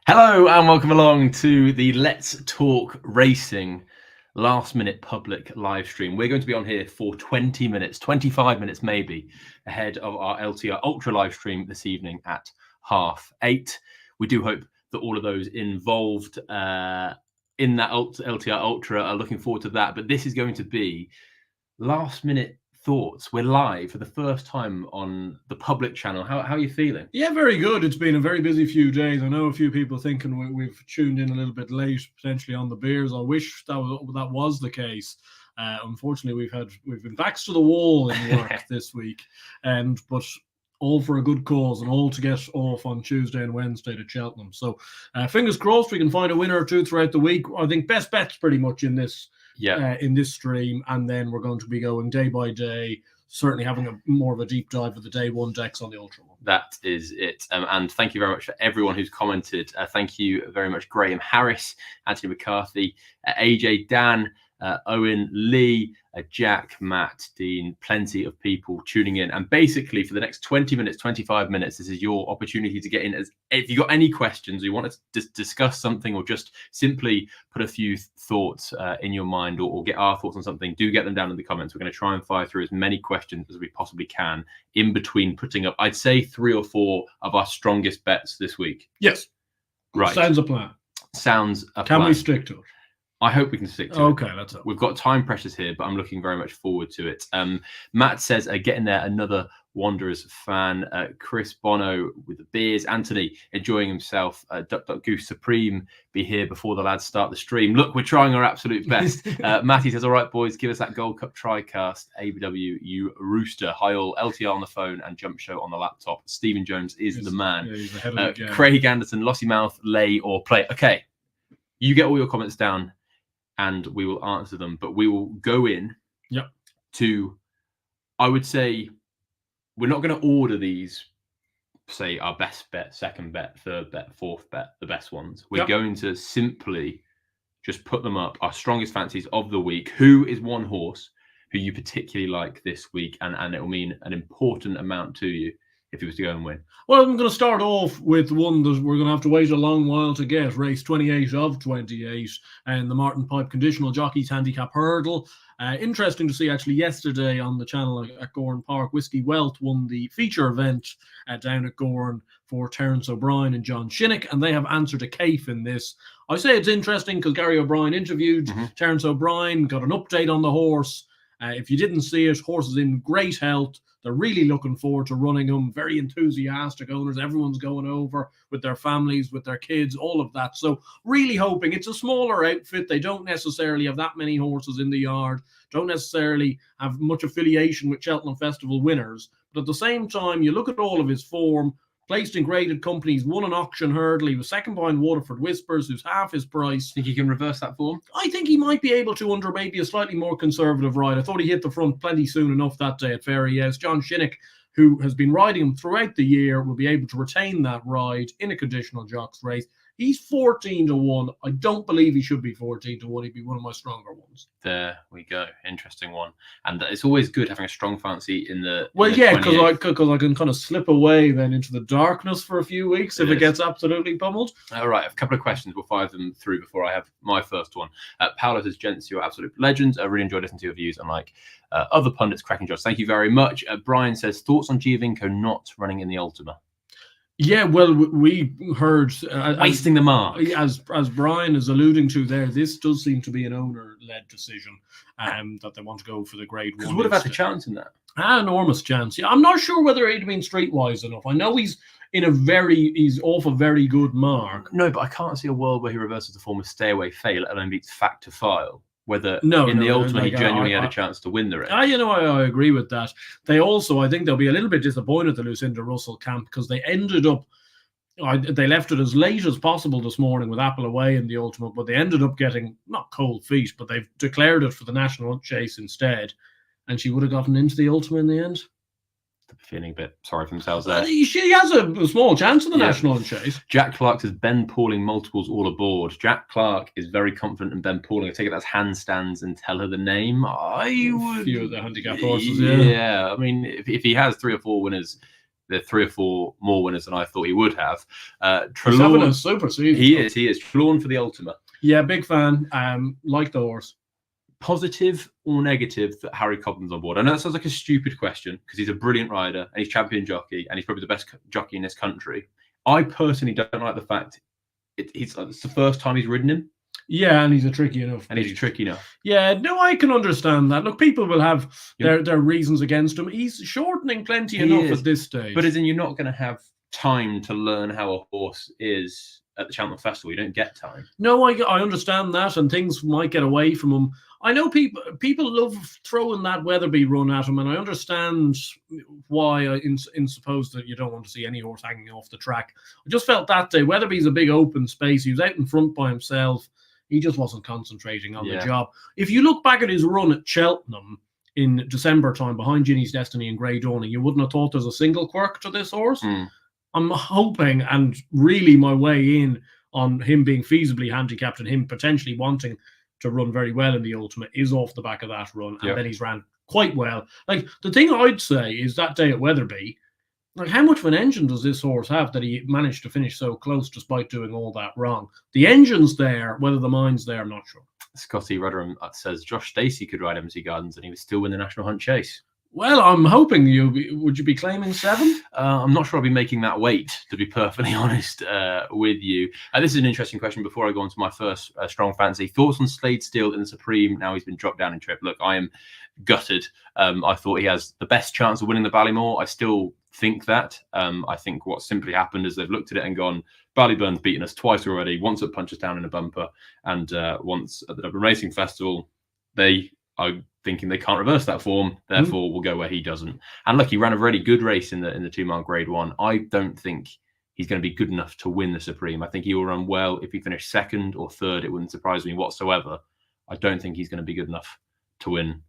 Hello and welcome along to the Let's Talk Racing last minute public live stream. We're going to be on here for 20 minutes, 25 minutes maybe, ahead of our LTR Ultra live stream this evening at 8:30. We do hope that all of those involved in that LTR Ultra are looking forward to that. But this is going to be last minute thoughts. We're live for the first time on the public channel. How are you feeling? Yeah, very good. It's been a very busy few days. I know a few people thinking we've tuned in a little bit late, potentially on the beers. I wish that was the case. Unfortunately, we've been backs to the wall in work this week, but all for a good cause and all to get off on Tuesday and Wednesday to Cheltenham. So fingers crossed we can find a winner or two throughout the week. I think best bets pretty much in this stream, and then we're going to be going day by day, certainly having more of a deep dive of the day one decks on the Ultra one. That is it. And thank you very much for everyone who's commented. Thank you very much, Graham Harris, Anthony McCarthy, AJ, Dan, Owen, Lee, Jack, Matt, Dean, plenty of people tuning in. And basically for the next 20 minutes, 25 minutes, this is your opportunity to get in. If you've got any questions, or you want to discuss something, or just simply put a few thoughts in your mind, or get our thoughts on something, do get them down in the comments. We're going to try and fire through as many questions as we possibly can in between putting up, I'd say, 3 or 4 of our strongest bets this week. Yes. Right. Sounds a plan. Sounds a plan. Can we stick to it? I hope we can stick to it. Okay, that's it. We've got time pressures here, but I'm looking very much forward to it. Matt says, getting there, another Wanderers fan. Chris Bono with the beers. Anthony enjoying himself. Duck Goose Supreme be here before the lads start the stream. Look, we're trying our absolute best. Matty says, all right, boys, give us that Gold Cup TriCast. ABW, you rooster. Hi all, LTR on the phone and Jump Show on the laptop. Stephen Jones is the man. Yeah, he's ahead of the game. Craig Anderson, Lossy Mouth, lay or play. Okay, you get all your comments down and we will answer them, but we will go in to, I would say, we're not going to order these, say, our best bet, second bet, third bet, fourth bet, the best ones. We're going to simply just put them up, our strongest fancies of the week. Who is one horse who you particularly like this week? And it will mean an important amount to you if he was to go and win. Well, I'm going to start off with one that we're going to have to wait a long while to get. Race 28 of 28, and the Martin Pipe Conditional Jockeys Handicap Hurdle. Interesting to see, actually, yesterday on the channel at Gorn Park, Whiskey Wealth won the feature event down at Gorn for Terence O'Brien and John Shinnick, and they have answered a caife in this. I say it's interesting because Gary O'Brien interviewed Terence O'Brien, got an update on the horse. If you didn't see it, horse is in great health. They're really looking forward to running them. Very enthusiastic owners. Everyone's going over with their families, with their kids, all of that. So really hoping. It's a smaller outfit. They don't necessarily have that many horses in the yard. Don't necessarily have much affiliation with Cheltenham Festival winners. But at the same time, you look at all of his form. Placed in graded companies, won an auction hurdle. He was second behind Waterford Whispers, who's half his price. Think he can reverse that form? I think he might be able to under maybe a slightly more conservative ride. I thought he hit the front plenty soon enough that day at Ferry. Yes, John Shinnick, who has been riding him throughout the year, will be able to retain that ride in a conditional jocks race. He's 14-1. I don't believe he should be 14-1. He'd be one of my stronger ones. There we go. Interesting one. And it's always good having a strong fancy in the. Well, yeah, because I can kind of slip away then into the darkness for a few weeks if it gets absolutely pummeled. All right, a couple of questions. We'll fire them through before I have my first one. Paolo says, gents, you're absolute legends. I really enjoy listening to your views, unlike other pundits, cracking jobs. Thank you very much. Brian says, thoughts on Giovinco not running in the Ultima? Yeah, well, we heard wasting the mark. As Brian is alluding to there, this does seem to be an owner-led decision, that they want to go for the grade 1. Because would have had a chance in that. Enormous chance. Yeah, I'm not sure whether he'd been streetwise enough. I know he's off a very good mark. No, but I can't see a world where he reverses the form of stay away fail and then beats fact to file. Whether in the Ultima he genuinely had a chance to win the race. I agree with that. They also, I think they'll be a little bit disappointed, the Lucinda Russell camp, because they ended up, they left it as late as possible this morning with Apple away in the Ultima, but they ended up getting, not cold feet, but they've declared it for the National Chase instead, and she would have gotten into the Ultima in the end. Feeling a bit sorry for themselves there. She has a small chance in the National Chase. Jack Clark says, Ben Pauling multiples all aboard. Jack Clark is very confident in Ben Pauling. I take it that's handstands and tell her the name. I would. A few of the handicap horses, Yeah, I mean, if he has 3 or 4 winners there are 3 or 4 more winners than I thought he would have. He's having a super season. He is. Trelawn for the Ultima. Yeah, big fan. Like the horse. Positive or negative that Harry Cobham's on board? I know that sounds like a stupid question because he's a brilliant rider and he's champion jockey and he's probably the best jockey in this country. I personally don't like the fact it's the first time he's ridden him. Yeah, and he's a tricky enough. Yeah, no, I can understand that. Look, people will have their reasons against him. He's shortening plenty enough at this stage. But as in, you're not going to have time to learn how a horse is at the Cheltenham Festival. You don't get time. No, I understand that, and things might get away from him. I know people love throwing that Weatherby run at him, and I understand why in suppose that you don't want to see any horse hanging off the track. I just felt that day Weatherby's a big open space. He was out in front by himself. He just wasn't concentrating on the job. If you look back at his run at Cheltenham in December time behind Ginny's Destiny and Grey Dawning, you wouldn't have thought there's a single quirk to this horse. I'm hoping, and really my way in on him being feasibly handicapped and him potentially wanting to run very well in the Ultimate is off the back of that run, and then he's ran quite well. Like, the thing I'd say is that day at Weatherby, like, how much of an engine does this horse have that he managed to finish so close despite doing all that wrong? The engine's there, whether the mind's there, I'm not sure. Scotty Rudderham says Josh Stacey could ride MC Gardens and he would still win the National Hunt Chase. Well, I'm hoping would you be claiming 7? I'm not sure I'll be making that weight, to be perfectly honest with you. This is an interesting question before I go on to my first strong fancy. Thoughts on Slade Steele in the Supreme now he's been dropped down in trip? Look, I am gutted. I thought he has the best chance of winning the Ballymore. I still think that. I think what simply happened is they've looked at it and gone, Ballyburn's beaten us twice already, once at Punches Down in a bumper and once at the Dublin Racing Festival. They are thinking they can't reverse that form, therefore we'll go where he doesn't. And look, he ran a really good race in the 2-mile Grade 1. I don't think he's going to be good enough to win the Supreme. I think he will run well. If he finished 2nd or 3rd, it wouldn't surprise me whatsoever. I don't think he's going to be good enough to win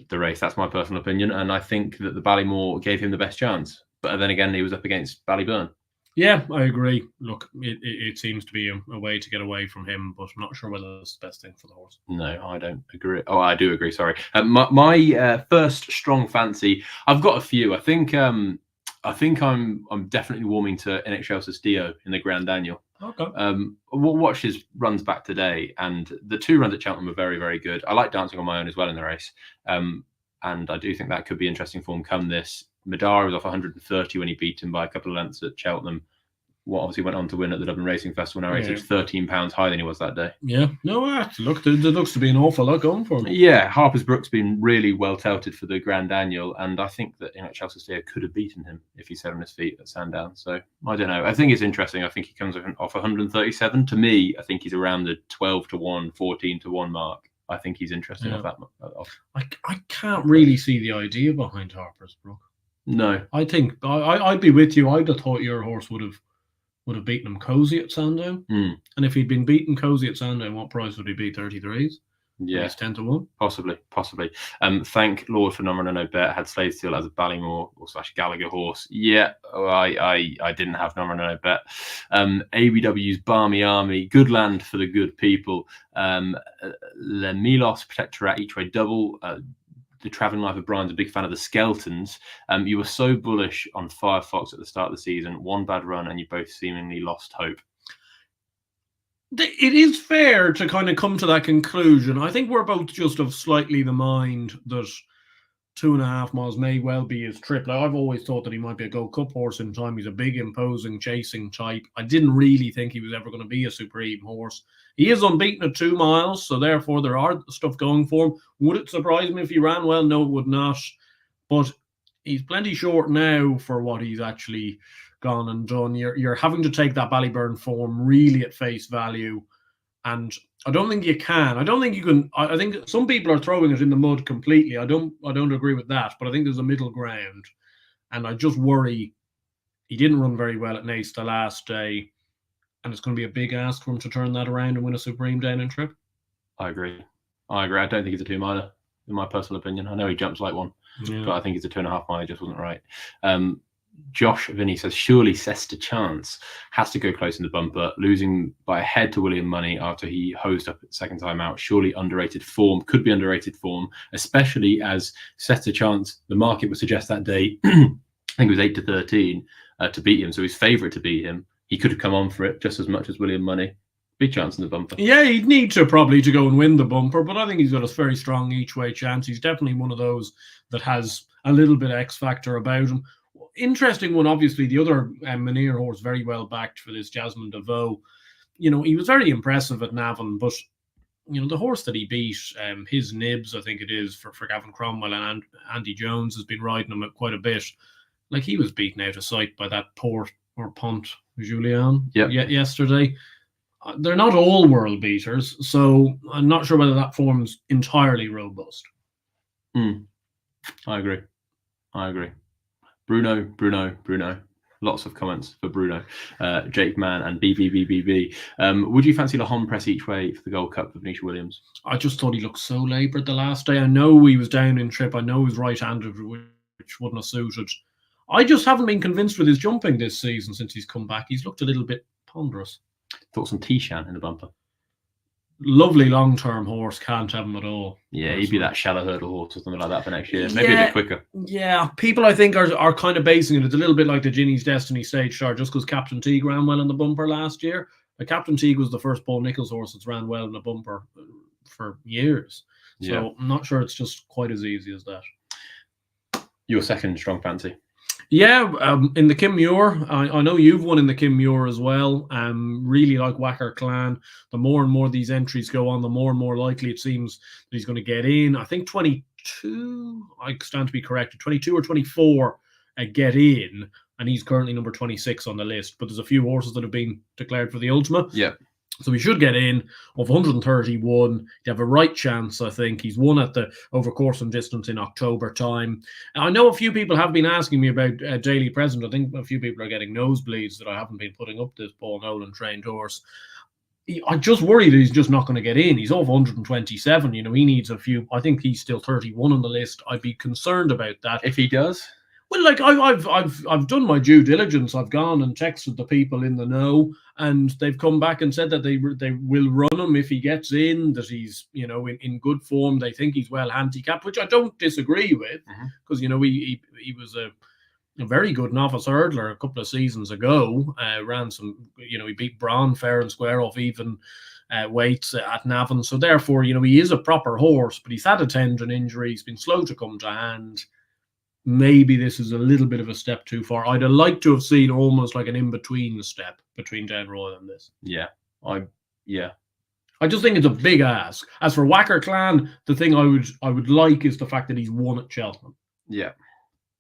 the race. That's my personal opinion. And I think that the Ballymore gave him the best chance. But then again, he was up against Ballyburn. Yeah, I agree. Look, it seems to be a way to get away from him, but I'm not sure whether it's the best thing for the horse. No, I don't agree. Oh, I do agree. Sorry. My first strong fancy. I've got a few. I think I'm definitely warming to NHL's Dio in the Grand Daniel. Okay. We'll watch his runs back today, and the 2 runs at Cheltenham were very, very good. I like dancing on my own as well in the race, and I do think that could be interesting form come this. Madara was off 130 when he beat him by a couple of lengths at Cheltenham. What obviously went on to win at the Dublin Racing Festival. Now he's 13 pounds higher than he was that day. Yeah, no, look, there looks to be an awful lot going for him. Yeah, Harper's Brook's been really well touted for the Grand Daniel, and I think that Chelsea Steer could have beaten him if he sat on his feet at Sandown. So I don't know. I think it's interesting. I think he comes off 137. To me, I think he's around the 12-1, 14-1 mark. I think he's interesting off that. I can't really see the idea behind Harper's Brook. No, I think I'd be with you. I'd have thought your horse would have beaten him cozy at Sandown. And if he'd been beaten cozy at Sandown, what price would he be? 33s? Yeah, it's 10-1. Possibly. Thank Lord for number no bet. Had Slade Steele as a Ballymore or / Gallagher horse. Yeah, I didn't have number no bet. ABW's Barmy Army, good land for the good people. Le Milos Protectorat each way double. The Travelling Life of Brian's a big fan of the Skeletons. You were so bullish on Firefox at the start of the season. One bad run and you both seemingly lost hope. It is fair to kind of come to that conclusion. I think we're both just of slightly the mind that 2.5 miles may well be his trip. Like, I've always thought that he might be a Gold Cup horse in time. He's a big, imposing, chasing type. I didn't really think he was ever going to be a Supreme horse. He is unbeaten at 2 miles, so therefore there are stuff going for him. Would it surprise me if he ran well? No, it would not. But he's plenty short now for what he's actually gone and done. You're having to take that Ballyburn form really at face value, and I don't think you can. I don't think you can. I think some people are throwing it in the mud completely. I don't agree with that, but I think there's a middle ground, and I just worry he didn't run very well at Naas the last day, and it's going to be a big ask for him to turn that around and win a Supreme Down and Trip. I agree. I don't think he's a 2-miler, in my personal opinion. I know he jumps like one, but I think he's a 2.5 mile. He just wasn't right. Josh Vinny says, surely Cester Chance has to go close in the bumper, losing by a head to William Money after he hosed up at second time out. Surely underrated form, could be underrated form, especially as Cester Chance, the market would suggest that day, think it was 8-13 to beat him. So he's favourite to beat him. He could have come on for it just as much as William Money. Big chance in the bumper. Yeah, he'd need to probably to go and win the bumper, but I think he's got a very strong each-way chance. He's definitely one of those that has a little bit of X factor about him. Interesting one, obviously, the other Munir horse, very well backed for this, Jasmine DeVoe. You know, he was very impressive at Navan, but you know, the horse that he beat, his Nibs, I think it is, for Gavin Cromwell, and Andy Jones has been riding him quite a bit. Like, he was beaten out of sight by that punt Julian yesterday. They're not all world beaters, so I'm not sure whether that form's entirely robust. I agree. Bruno. Lots of comments for Bruno. Jake Mann and BBBBB. Would you fancy Le Press each way for the Gold Cup for Venetia Williams? I just thought he looked so laboured the last day. I know he was down in trip. I know he was right-handed, which wouldn't have suited. I just haven't been convinced with his jumping this season since he's come back. He's looked a little bit ponderous. Thoughts on Tishan in the bumper? Lovely long-term horse, can't have him at all. Yeah, he'd be that shallow hurdle horse or something like that for next year. Maybe a bit quicker. Yeah, people I think are kind of basing it. It's a little bit like the Ginny's Destiny stage start, just because Captain Teague ran well in the bumper last year. Captain Teague was the first Paul Nicholls horse that's ran well in the bumper for years. So I'm not sure it's just quite as easy as that. Your second strong fancy? Yeah, in the Kim Muir, I know you've won in the Kim Muir as well. Really like Wacker Clan. The more and more these entries go on, the more and more likely it seems that he's going to get in. I think 22, I stand to be corrected, 22 or 24 get in, and he's currently number 26 on the list. But there's a few horses that have been declared for the Ultima. Yeah. So he should get in. Of 131, he'd have a right chance, I think. He's won at the over course and distance in October time. And I know a few people have been asking me about Daily Present. I think a few people are getting nosebleeds that I haven't been putting up this Paul Nolan trained horse. I just worry that he's just not going to get in. He's off 127. You know, he needs a few. I think he's still 31 on the list. I'd be concerned about that. If he does? Well, like I've done my due diligence. I've gone and texted the people in the know, and they've come back and said that they will run him if he gets in. That he's in good form. They think he's well handicapped, which I don't disagree with, because he was a very good novice hurdler a couple of seasons ago. Ran some, he beat Braun fair and square off even weights at Navan. So therefore, he is a proper horse, but he's had a tendon injury. He's been slow to come to hand. Maybe this is a little bit of a step too far. I'd have liked to have seen almost like an in-between step between Dan Royal and this. Yeah. I just think it's a big ask. As for Wacker Clan, the thing I would like is the fact that he's won at Cheltenham. Yeah.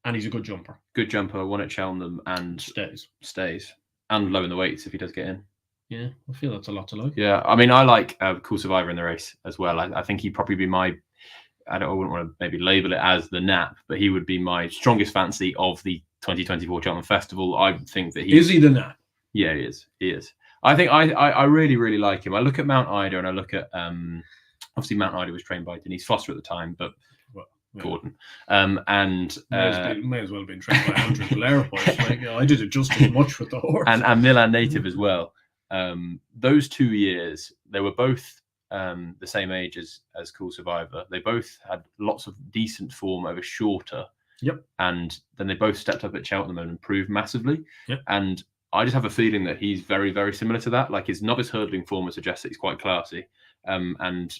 And he's a good jumper. Good jumper, won at Cheltenham and stays. And low in the weights if he does get in. Yeah, I feel that's a lot to like. Yeah, I mean, I like Cool Survivor in the race as well. I think he'd probably be my... I wouldn't want to maybe label it as the nap, but he would be my strongest fancy of the 2024 Cheltenham Festival. I think that is he the nap? Yeah, he is. I think I really, really like him. I look at Mount Ida and I look at obviously Mount Ida was trained by Denise Foster at the time, but Gordon and may as well have been trained by Andrew Valera. I did it just as much with the horse and Milan Native as well. Those 2 years, they were both the same age as Cool Survivor. They both had lots of decent form over shorter. Yep. And then they both stepped up at Cheltenham and improved massively. Yep. And I just have a feeling that he's very, very similar to that. Like his novice hurdling form would suggest that he's quite classy. And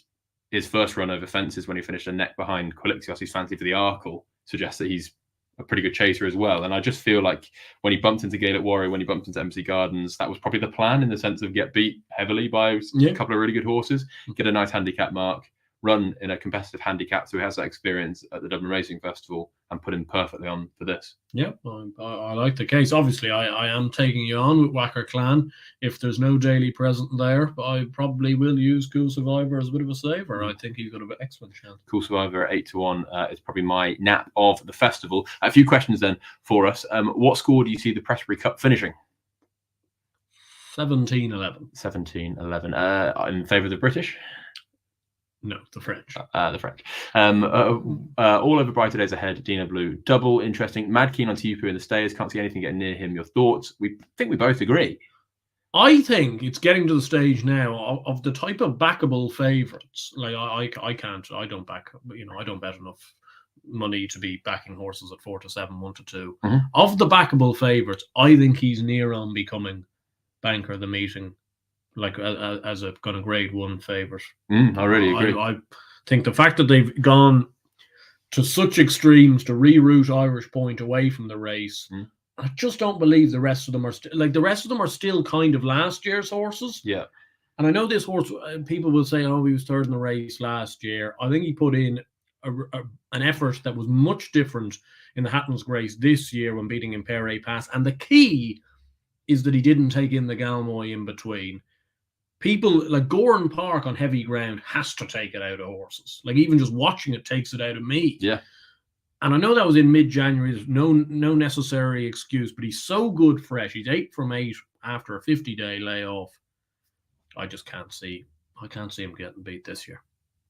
his first run over fences when he finished a neck behind Quilixios, he's fancy for the Arkle, suggests that he's a pretty good chaser as well. And I just feel like when he bumped into Gaelic Warrior, when he bumped into MC Gardens, that was probably the plan in the sense of get beat heavily by a couple of really good horses, get a nice handicap mark, run in a competitive handicap so he has that experience at the Dublin Racing Festival and put him perfectly on for this. Yeah, I like the case. Obviously, I am taking you on with Wacker Clan. If there's no Daily Present there, I probably will use Cool Survivor as a bit of a saver. I think he's got an excellent chance. Cool Survivor at 8-1 is probably my nap of the festival. A few questions then for us. What score do you see the Prestbury Cup finishing? 17-11. 17-11. In favour of the British? No, the French. The French. All over brighter days ahead. Dino Blue, double interesting. Mad keen on Tipu in the Stayers. Can't see anything getting near him. Your thoughts? We think we both agree. I think it's getting to the stage now of the type of backable favourites. Like I can't. I don't back. I don't bet enough money to be backing horses at 4 to 7, 1 to 2. Mm-hmm. Of the backable favourites, I think he's near on becoming banker of the meeting, like as a kind of grade 1 favourite. I really agree. I think the fact that they've gone to such extremes to reroute Irish Point away from the race, I just don't believe the rest of them are the rest of them are still kind of last year's horses. Yeah. And I know this horse, people will say, oh, he was third in the race last year. I think he put in an effort that was much different in the Hatton's Grace this year when beating Impere Pass. And the key is that he didn't take in the Galmoy in between. People like Goran Park on heavy ground has to take it out of horses. Like even just watching it takes it out of me. Yeah. And I know that was in mid-January. There's no necessary excuse, but he's so good fresh. He's 8 from 8 after a 50-day layoff. I just can't see him getting beat this year.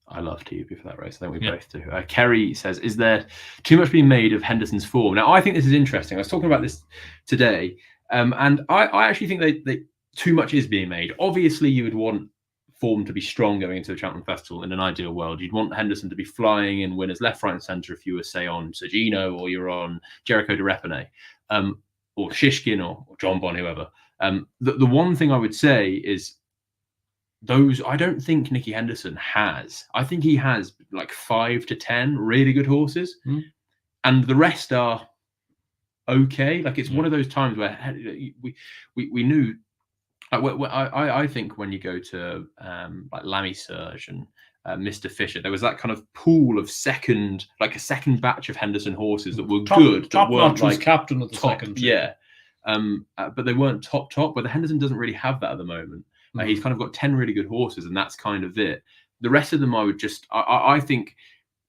I love TUB for that race. I think we both do. Kerry says, is there too much being made of Henderson's form? Now, I think this is interesting. I was talking about this today, and I actually think that too much is being made. Obviously, you would want form to be strong going into the Cheltenham Festival in an ideal world. You'd want Henderson to be flying in winners left, right, and centre if you were, say, on Sergino or you're on Jericho de Repene, or Shishkin or John Bon, whoever. The one thing I would say is, I don't think Nicky Henderson has. I think he has like 5 to 10 really good horses, and the rest are okay. Like it's one of those times where we knew. I think when you go to like Lamy Serge and Mr. Fisher, there was that kind of pool of a second batch of Henderson horses that were good. Top Notch was captain of the second team. Yeah, but they weren't top. But the Henderson doesn't really have that at the moment. He's kind of got 10 really good horses, and that's kind of it. The rest of them, I think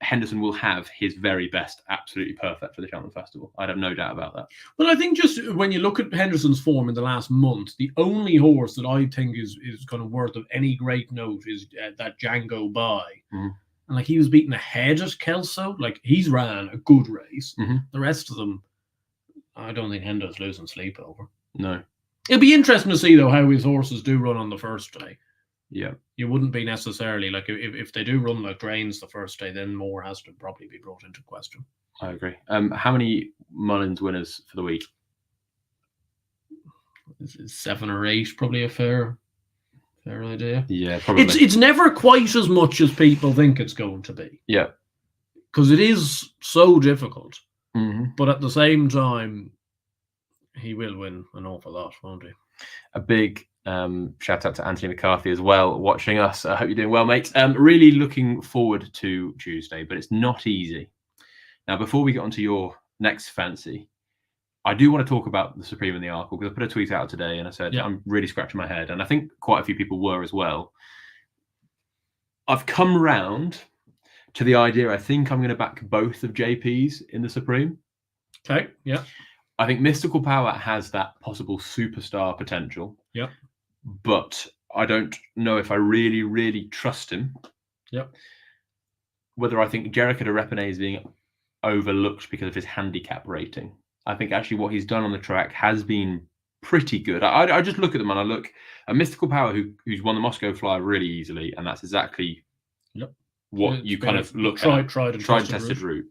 Henderson will have his very best, absolutely perfect for the Cheltenham Festival. I'd have no doubt about that. Well, I think just when you look at Henderson's form in the last month, the only horse that I think is kind of worth of any great note is that Django By. And like he was beaten ahead at Kelso. Like he's ran a good race. The rest of them, I don't think Hendo's losing sleep over. No. It'll be interesting to see, though, how his horses do run on the first day. Yeah. You wouldn't be necessarily, like, if they do run like drains the first day, then more has to probably be brought into question. I agree. How many Mullins winners for the week? 7 or 8, probably a fair idea. Yeah, probably. It's never quite as much as people think it's going to be. Yeah. Because it is so difficult. But at the same time, he will win an awful lot, won't he? A big shout out to Anthony McCarthy as well, watching us. I hope you're doing well, mate. Really looking forward to Tuesday, but it's not easy. Now, before we get on to your next fancy, I do want to talk about the Supreme and the Arkle, because I put a tweet out today and I said, I'm really scratching my head. And I think quite a few people were as well. I've come round to the idea, I think I'm going to back both of JP's in the Supreme. Okay, yeah. I think Mystical Power has that possible superstar potential. Yeah. But I don't know if I really, really trust him. Yep. Whether I think Jericho de Repene is being overlooked because of his handicap rating. I think actually what he's done on the track has been pretty good. I just look at them and I look at Mystical Power, who's won the Moscow Flyer really easily, and that's exactly what you kind of look at. Tried and tested route.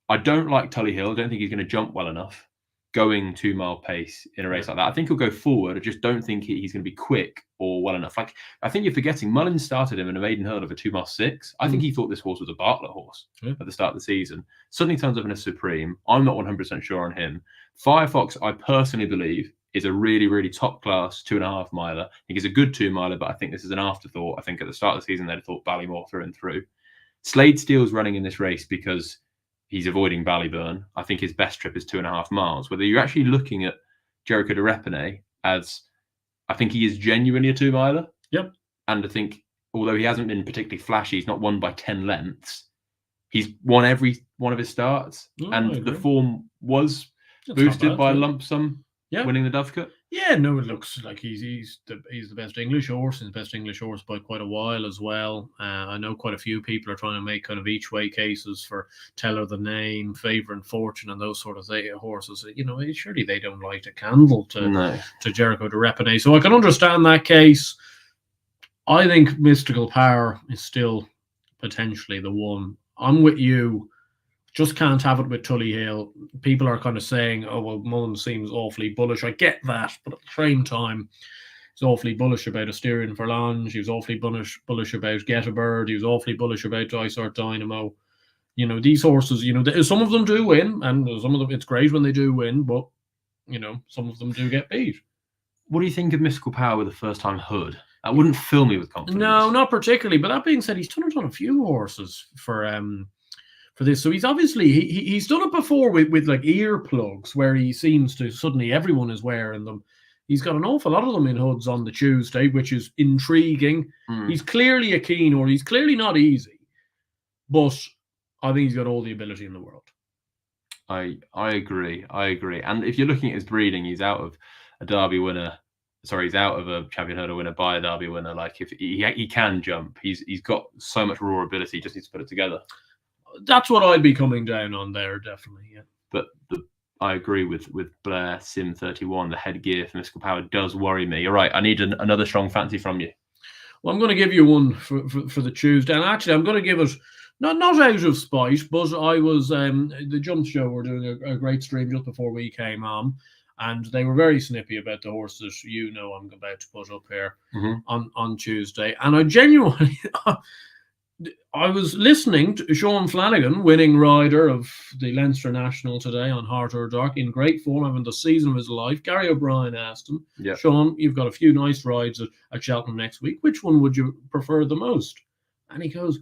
I don't like Tully Hill. I don't think he's going to jump well enough going 2 mile pace in a race like that. I think he'll go forward. I just don't think he's going to be quick or well enough. Like, I think you're forgetting Mullins started him in a maiden hurdle of a 2 mile 6. I think he thought this horse was a Bartlett horse at the start of the season. Suddenly turns up in a Supreme. I'm not 100% sure on him. Firefox, I personally believe, is a really, really top class 2.5 miler. I think he's a good 2 miler, but I think this is an afterthought. I think at the start of the season, they'd thought Ballymore through and through. Slade Steele's running in this race because he's avoiding Ballyburn. I think his best trip is 2.5 miles. Whether you're actually looking at Jericho de Repene as, I think he is genuinely a 2 miler. Yep. And I think, although he hasn't been particularly flashy, he's not won by 10 lengths. He's won every one of his starts. And the form was boosted by a lump sum winning the Dovecote. Yeah, no, it looks like he's the best English horse. He's the best English horse by quite a while as well. I know quite a few people are trying to make kind of each way cases for Teller the Name, Favour and Fortune, and those sort of horses. You know, surely they don't light a candle to Jericho de Repene. So I can understand that case. I think Mystical Power is still potentially the one. I'm with you. Just can't have it with Tully Hill. People are kind of saying, oh, well, Mullen seems awfully bullish. I get that, but at the same time, he's awfully bullish about Asterion Verlange. He was awfully bullish about Get a Bird. He was awfully bullish about Dysart Dynamo. You know, these horses, you know, some of them do win, and some of them, it's great when they do win, but, you know, some of them do get beat. What do you think of Mystical Power with the first-time Hood? That wouldn't fill me with confidence. No, not particularly. But that being said, he's done it on a few horses for this. So he's obviously he's done it before with like earplugs, where he seems to suddenly everyone is wearing them. He's got an awful lot of them in hoods on the Tuesday, which is intriguing. He's clearly a keen, or he's clearly not easy, but I think he's got all the ability in the world. I agree. And if you're looking at his breeding, he's out of a Derby winner. Sorry, he's out of a champion hurdle winner by a Derby winner. Like, if he can jump, he's got so much raw ability. He just needs to put it together. That's what I'd be coming down on there, definitely. Yeah. But I agree with Blair Sim 31. The headgear for Mystical Power does worry me. You're right. I need another strong fancy from you. Well, I'm going to give you one for the Tuesday, and actually, I'm going to give it not out of spite, but I was the Jump Show were doing a great stream just before we came on. And they were very snippy about the horses, you know, I'm about to put up here on Tuesday. And I genuinely, I was listening to Sean Flanagan, winning rider of the Leinster National today on Heart or Dark, in great form, having the season of his life. Gary O'Brien asked him, Sean, you've got a few nice rides at Cheltenham next week. Which one would you prefer the most? And he goes,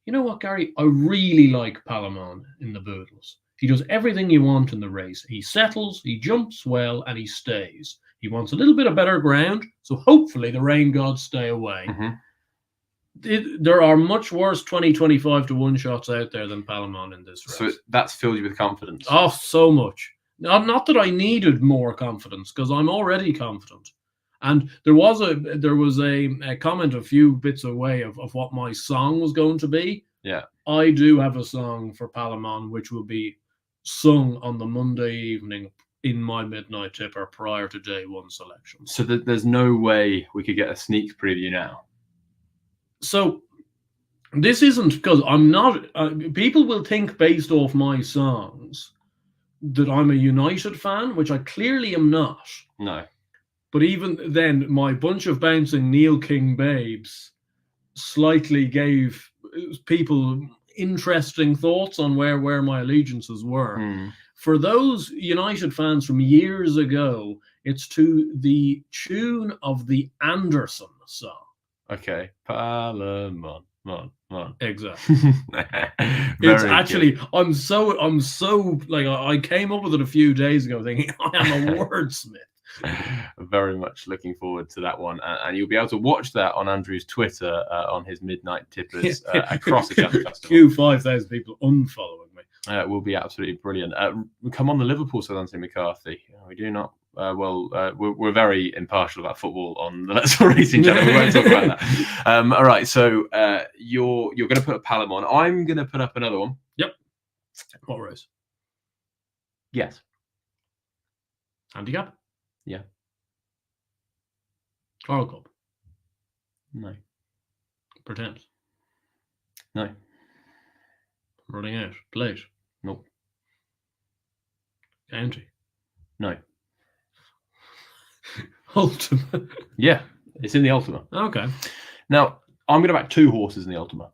you know what, Gary? I really like Palamon in the Boodles. He does everything you want in the race. He settles, he jumps well, and he stays. He wants a little bit of better ground, so hopefully the rain gods stay away. There are much worse 20-25 to 1 shots out there than Palamon in this race. So that's filled you with confidence? Oh, so much. Not that I needed more confidence, because I'm already confident. And there was a comment a few bits away of what my song was going to be. Yeah. I do have a song for Palamon, which will be sung on the Monday evening in my midnight tipper prior to day 1 selection. So there's no way we could get a sneak preview now? So this isn't, because I'm not, people will think based off my songs that I'm a United fan, which I clearly am not. No. But even then, my bunch of bouncing Neil King babes slightly gave people interesting thoughts on where my allegiances were. For those United fans from years ago, it's to the tune of the Anderson song. Okay, Palamon, mon. Exactly. It's actually good. I'm so like I came up with it a few days ago, thinking I am a wordsmith. Very much looking forward to that one, and you'll be able to watch that on Andrew's Twitter on his midnight tippers across the Cheltenham Festival. 5,000 people unfollowing me. It will be absolutely brilliant. Come on the Liverpool, said Anthony McCarthy. We do not. We're very impartial about football on the Let's Go Racing channel. We won't talk about that. All right, so you're going to put a Palamon. I'm going to put up another one. Yep. What race? Yes. Handicap? Yeah. Coral Cup? No. Pretend? No. Running out? Plate? Nope. County? No. Ultima? Yeah, it's in the Ultima. Okay. Now, I'm going to back 2 horses in the Ultima.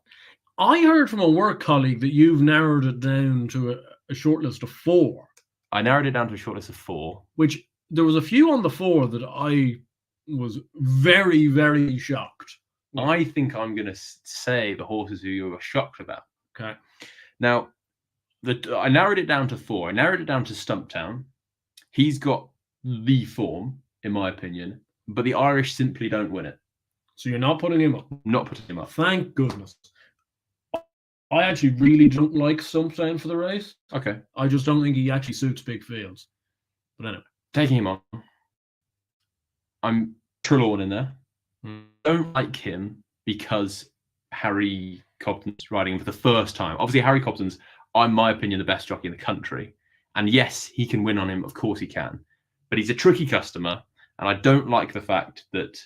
I heard from a work colleague that you've narrowed it down to a short list of 4. I narrowed it down to a short list of 4. Which, there was a few on the 4 that I was very, very shocked. I think I'm going to say the horses who you were shocked about. Okay. Now, I narrowed it down to 4. I narrowed it down to Stumptown. He's got the form, in my opinion, but the Irish simply don't win it. So you're not putting him up? Not putting him up. Thank goodness. I actually really don't like Stumptown for the race. Okay. I just don't think he actually suits big fields. But anyway. Taking him on. I'm Trelawn in there. Don't like him because Harry Cobden's riding him for the first time. Obviously, Harry Cobden's, in my opinion, the best jockey in the country. And yes, he can win on him. Of course he can. But he's a tricky customer. And I don't like the fact that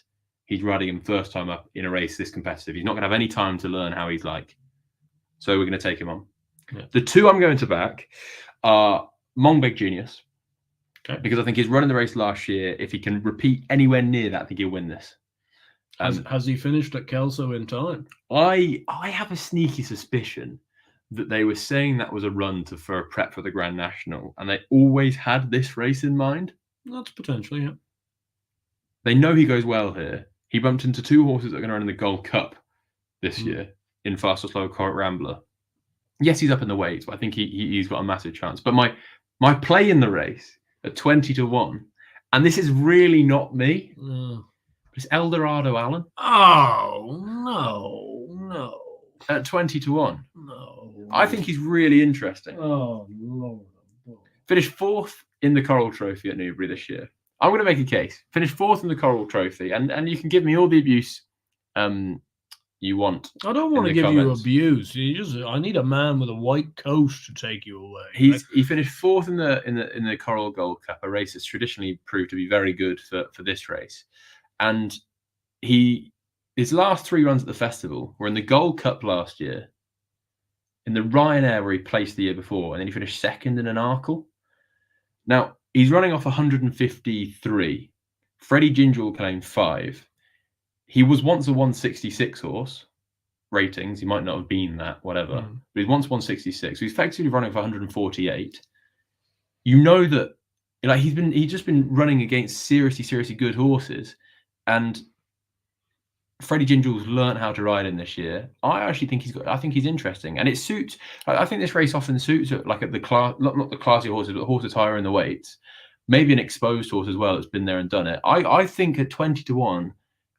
he's riding him first time up in a race this competitive. He's not going to have any time to learn how he's like. So we're going to take him on. Yeah. The two I'm going to back are Mongbeg Genius. Okay. Because I think he's running the race last year. If he can repeat anywhere near that, I think he'll win this. Has he finished at Kelso in time? I have a sneaky suspicion that they were saying that was a run for a prep for the Grand National, and they always had this race in mind. That's potentially, yeah. They know he goes well here. He bumped into two horses that are going to run in the Gold Cup this year in Fast or Slow Correct Rambler. Yes, he's up in the weights, but I think he's got a massive chance. But my play in the race at 20-1, and this is really not me. It's Eldorado Allen. Oh, no. At 20-1. No. I think he's really interesting. Oh, Lord. Finished fourth in the Coral Trophy at Newbury this year. I'm going to make a case. Finished fourth in the Coral Trophy, and you can give me all the abuse you want. I don't want to give you abuse. I need a man with a white coat to take you away. He finished fourth in the Coral Gold Cup, a race that's traditionally proved to be very good for this race. And his last three runs at the festival were in the Gold Cup last year, in the Ryanair where he placed the year before, and then he finished second in an Arkle. Now, he's running off 153. Freddie Ginger will claim 5. He was once a 166 horse ratings. He might not have been that, whatever. But he's once 166. So he's effectively running for 148. You know that he's just been running against seriously good horses. And Freddie Ginger's learned how to ride in this year. I actually think he's interesting, and it suits. I think this race often suits like at the class, not the classy horses, but the horses higher in the weights. Maybe an exposed horse as well that's been there and done it. I think at 20-1,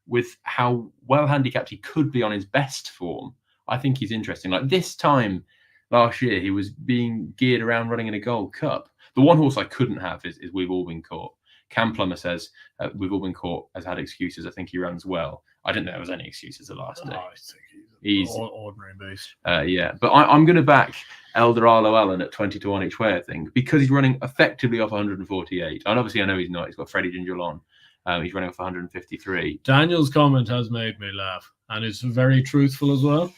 with how well handicapped he could be on his best form, I think he's interesting. Like this time last year, he was being geared around running in a Gold Cup. The one horse I couldn't have is We've All Been Caught. Cam Plummer says We've All Been Caught has had excuses. I think he runs well. I didn't know there was any excuses the last day. I think he's an ordinary beast. Yeah, but I'm going to back Eldorado Allen at 20-1 each way, I think, because he's running effectively off 148. And obviously, I know he's not. He's got Freddie Ginger on. He's running off 153. Daniel's comment has made me laugh, and it's very truthful as well.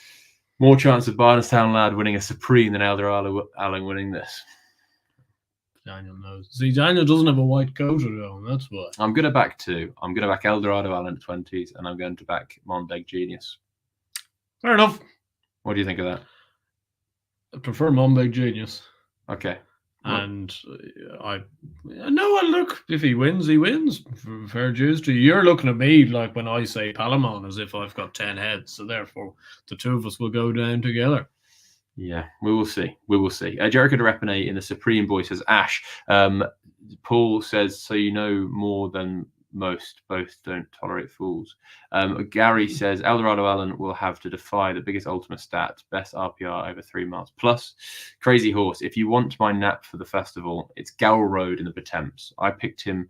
More chance of Barnestown Lad winning a Supreme than Eldorado Allen winning this. Daniel knows. See, Daniel doesn't have a white coat at home. That's why. I'm going to back 2. I'm going to back Eldorado Allen at 20s, and I'm going to back Monbeg Genius. Fair enough. What do you think of that? I prefer Monbeg Genius. Okay. And look, if he wins, he wins. Fair dues to you. You're looking at me like when I say Palamon as if I've got 10 heads. So therefore, the two of us will go down together. Yeah, we will see. Jericho de Repine in the Supreme Boy says, Ash. Paul says, so you know more than most. Both don't tolerate fools. Gary says, Eldorado Allen will have to defy the biggest ultimate stat, best RPR over 3 miles plus. Crazy horse. If you want my nap for the festival, it's Gower Road in the Betemps. I picked him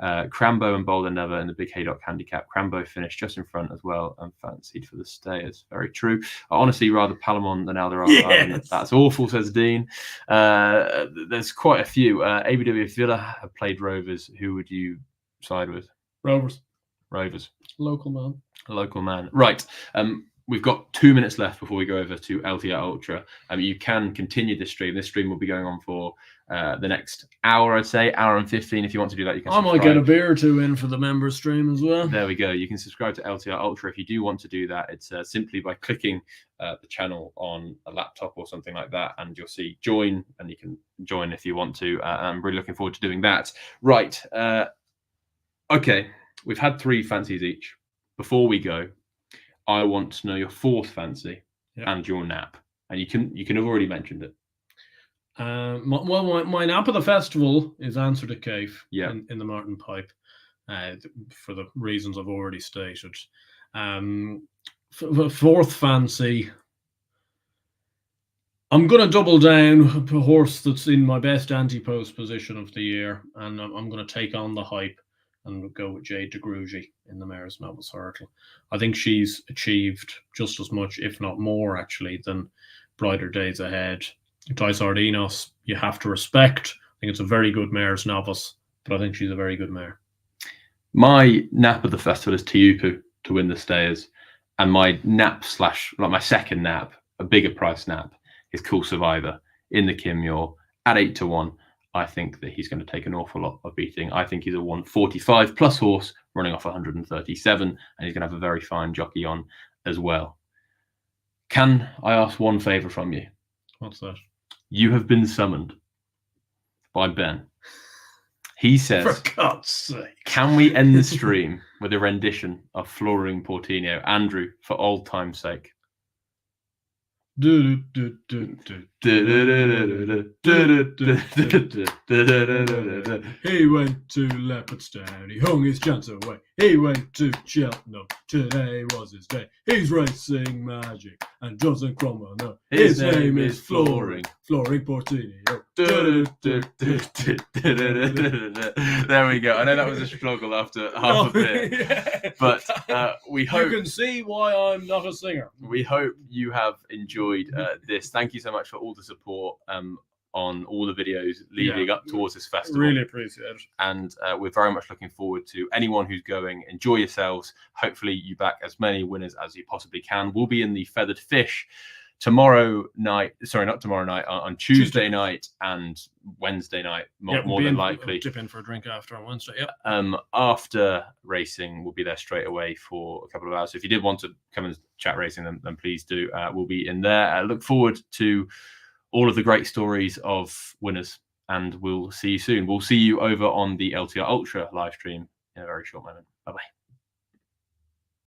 Crambo and Boulder Never in the Big Haydock handicap. Crambo finished just in front as well and fancied for the stayers. Very true. I honestly rather Palamon than Eldorado Allen. That's awful, says Dean. There's quite a few. ABW Villa have played Rovers. Who would you side with? Rovers. Local man. Right. We've got 2 minutes left before we go over to LTR Ultra. You can continue this stream. This stream will be going on for the next hour, I'd say, hour and 15. If you want to do that, you can subscribe. I might get a beer or two in for the member stream as well. There we go. You can subscribe to LTR Ultra if you do want to do that. It's simply by clicking the channel on a laptop or something like that, and you'll see join, and you can join if you want to. I'm really looking forward to doing that. Right. Okay. We've had 3 fancies each. Before we go, I want to know your 4th fancy and your nap, and you can have already mentioned it. My nap of the festival is Answer to Cave in the Martin Pipe, for the reasons I've already stated. For 4th fancy, I'm going to double down a horse that's in my best anti-post position of the year, and I'm going to take on the hype and we'll go with Jade de Grugy in the Mayor's Novice Hurdle. I think she's achieved just as much, if not more, actually, than Brighter Days Ahead. Dice Ardinos, you have to respect. I think it's a very good Mayor's Novice, but I think she's a very good mare. My nap of the festival is Tiupu to win the stayers, and my nap / my second nap, a bigger price nap, his Cool Survivor in the Kimure at 8-1. I think that he's going to take an awful lot of beating. I think he's a 145 plus horse running off 137, and he's going to have a very fine jockey on as well. Can I ask one favour from you? What's that? You have been summoned by Ben. He says, for God's sake, can we end the stream with a rendition of Flooring Portinho? Andrew, for old time's sake. He went to Leopardstown, he hung his chance away. He went to Cheltenham, today was his day. He's racing magic and doesn't crumble, no. His name is Flooring Portinho. There we go. I know that was a struggle after half a bit, but we hope you can see why I'm not a singer. We hope you have enjoyed this. Thank you so much for all the support on all the videos leading up towards this festival. Really appreciate it. And we're very much looking forward to anyone who's going. Enjoy yourselves. Hopefully you back as many winners as you possibly can. We'll be in the Feathered Fish tomorrow night. Sorry, not tomorrow night. On Tuesday night and Wednesday night, more than likely. Dip in for a drink after on Wednesday. Yep. After racing, we'll be there straight away for a couple of hours. So if you did want to come and chat racing, then please do. We'll be in there. Look forward to all of the great stories of winners, and we'll see you soon. We'll see you over on the LTR Ultra live stream in a very short moment. Bye-bye.